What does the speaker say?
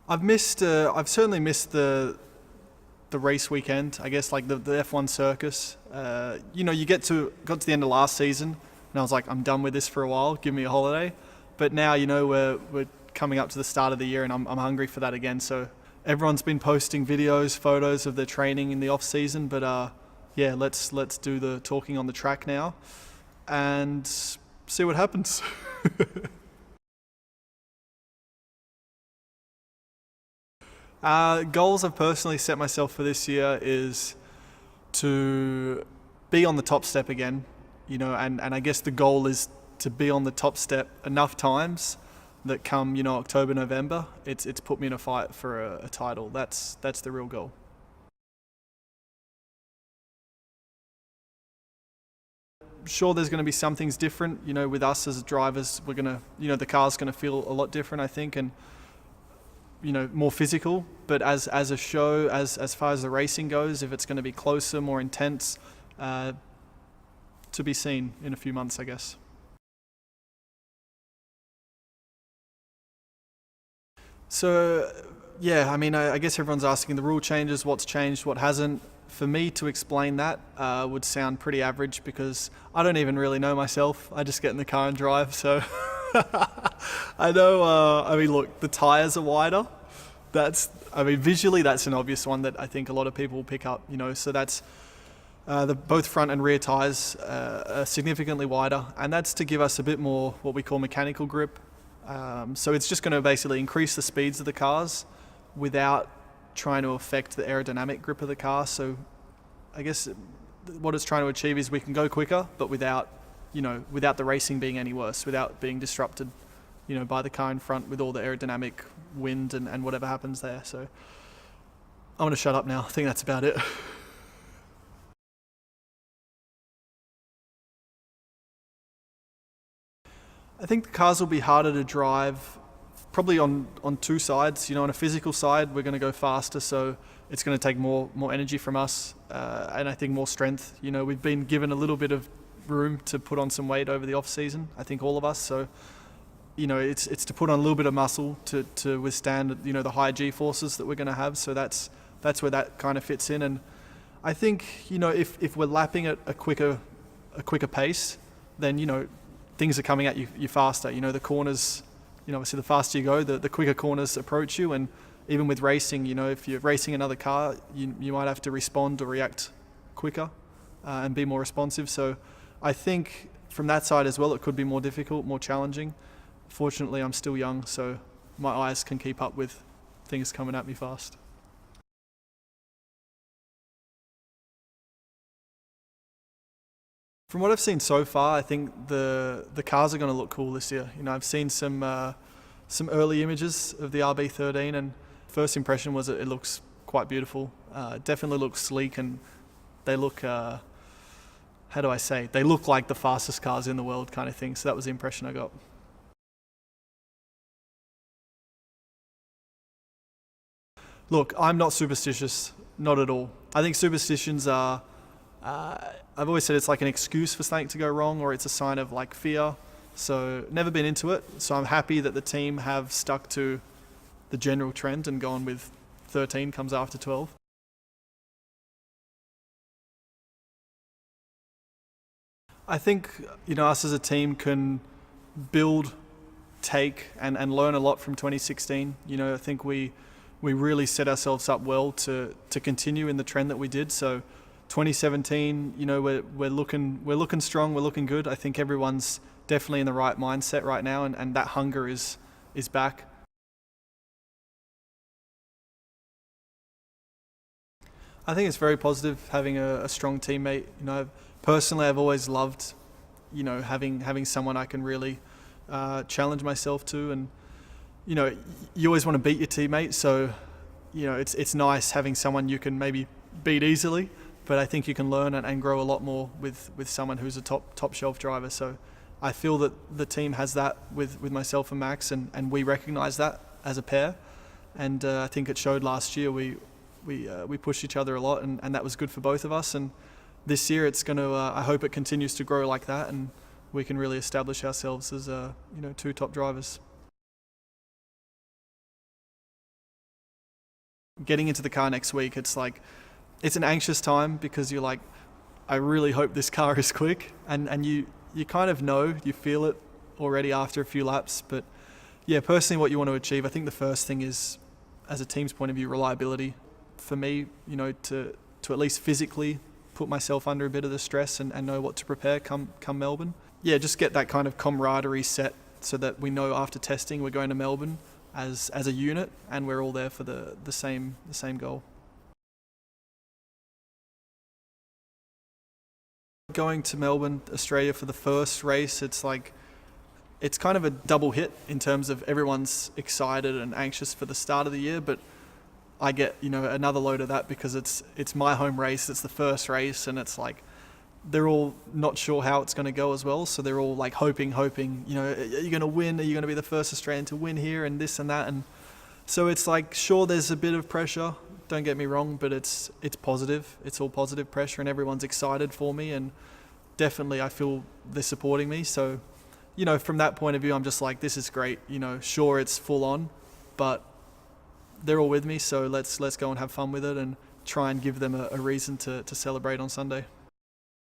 I've certainly missed the race weekend. I guess like the F1 circus. You got to the end of last season, and I was like, I'm done with this for a while. Give me a holiday. But now we're coming up to the start of the year, and I'm hungry for that again. So everyone's been posting videos, photos of their training in the off season. But yeah, let's do the talking on the track now, and see what happens. Goals I've personally set myself for this year is to be on the top step again, and I guess the goal is to be on the top step enough times that come, October, November, it's put me in a fight for a title. That's the real goal. Sure, there's going to be some things different, with us as drivers. We're going to, the car's going to feel a lot different, I think, and more physical. But as a show, as far as the racing goes, if it's going to be closer, more intense, to be seen in a few months, I guess. So yeah, I mean, I guess everyone's asking the rule changes, what's changed, what hasn't. For me to explain that would sound pretty average because I don't even really know myself. I just get in the car and drive. So I know. I mean, look, the tires are wider. Visually, that's an obvious one that I think a lot of people will pick up. So that's the both front and rear tires are significantly wider, and that's to give us a bit more what we call mechanical grip. So it's just going to basically increase the speeds of the cars without trying to affect the aerodynamic grip of the car. So I guess what it's trying to achieve is we can go quicker, but without the racing being any worse, without being disrupted, by the car in front with all the aerodynamic wind and whatever happens there. So I'm going to shut up now. I think that's about it. I think the cars will be harder to drive, probably on two sides. On a physical side, we're going to go faster, so it's going to take more energy from us, and I think more strength. We've been given a little bit of room to put on some weight over the off season. I think all of us. So it's to put on a little bit of muscle to withstand the high G forces that we're going to have. So that's where that kind of fits in. And I think if we're lapping at a quicker pace, then things are coming at you faster. The corners, obviously the faster you go, the quicker corners approach you. And even with racing, if you're racing another car, you might have to respond or react quicker and be more responsive. So I think from that side as well, it could be more difficult, more challenging. Fortunately, I'm still young, so my eyes can keep up with things coming at me fast. From what I've seen so far, I think the cars are going to look cool this year. I've seen some early images of the RB13, and first impression was it looks quite beautiful. Definitely looks sleek, and they look, how do I say? They look like the fastest cars in the world, kind of thing. So that was the impression I got. Look, I'm not superstitious, not at all. I think superstitions are, I've always said it's like an excuse for something to go wrong, or it's a sign of like fear. So never been into it. So I'm happy that the team have stuck to the general trend and gone with 13 comes after 12. I think, us as a team can build, take, and learn a lot from 2016. I think we really set ourselves up well to continue in the trend that we did. So 2017, we're looking strong, we're looking good. I think everyone's definitely in the right mindset right now, and that hunger is back. I think it's very positive having a strong teammate. Personally, I've always loved, having someone I can really challenge myself to, and you always want to beat your teammate. So, it's nice having someone you can maybe beat easily, but I think you can learn and grow a lot more with someone who's a top shelf driver. So, I feel that the team has that with myself and Max, and we recognise that as a pair. And I think it showed last year. We pushed each other a lot, and that was good for both of us. And this year, it's going to. I hope it continues to grow like that, and we can really establish ourselves as two top drivers. getting into the car next week, it's like, it's an anxious time because you're like, I really hope this car is quick, and you kind of know, you feel it already after a few laps. But yeah, personally what you want to achieve, I think the first thing is, as a team's point of view, reliability. For me, to at least physically put myself under a bit of the stress and know what to prepare come Melbourne. Yeah, just get that kind of camaraderie set so that we know after testing we're going to Melbourne as a unit and we're all there for the same goal. Going to Melbourne, Australia for the first race, it's kind of a double hit in terms of everyone's excited and anxious for the start of the year, but I get, another load of that because it's my home race, it's the first race, and it's like they're all not sure how it's going to go as well, so they're all like hoping, are you going to win? Are you going to be the first Australian to win here and this and that? And so it's like, sure, there's a bit of pressure, don't get me wrong, but it's positive. It's all positive pressure and everyone's excited for me, and definitely I feel they're supporting me. So, from that point of view, I'm just like, this is great. Sure, it's full on, but they're all with me, so let's go and have fun with it and try and give them a reason to celebrate on Sunday.